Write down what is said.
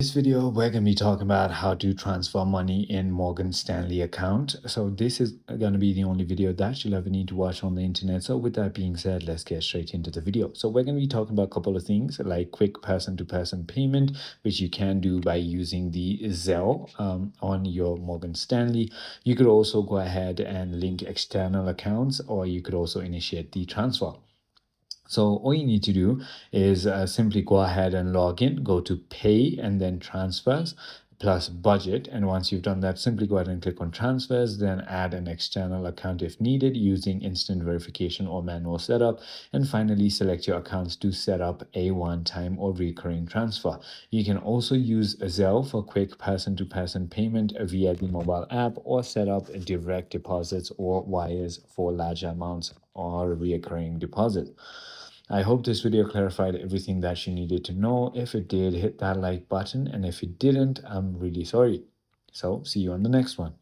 this video, we're going to be talking about how to transfer money in Morgan Stanley account. So this is going to be the only video that you'll ever need to watch on the internet. So with that being said, let's get straight into the video. So we're going to be talking about a couple of things like quick person-to-person payment, which you can do by using the Zelle on your Morgan Stanley. You could also go ahead and link external accounts, or you could also initiate the transfer. So all you need to do is simply go ahead and log in, go to pay and then transfers plus budget. And once you've done that, simply go ahead and click on transfers, then add an external account if needed using instant verification or manual setup. And finally, select your accounts to set up a one-time or recurring transfer. You can also use Zelle for quick person-to-person payment via the mobile app, or set up direct deposits or wires for larger amounts or recurring deposit. I hope this video clarified everything that you needed to know. If it did, hit that like button, and if it didn't, I'm really sorry. So see you on the next one.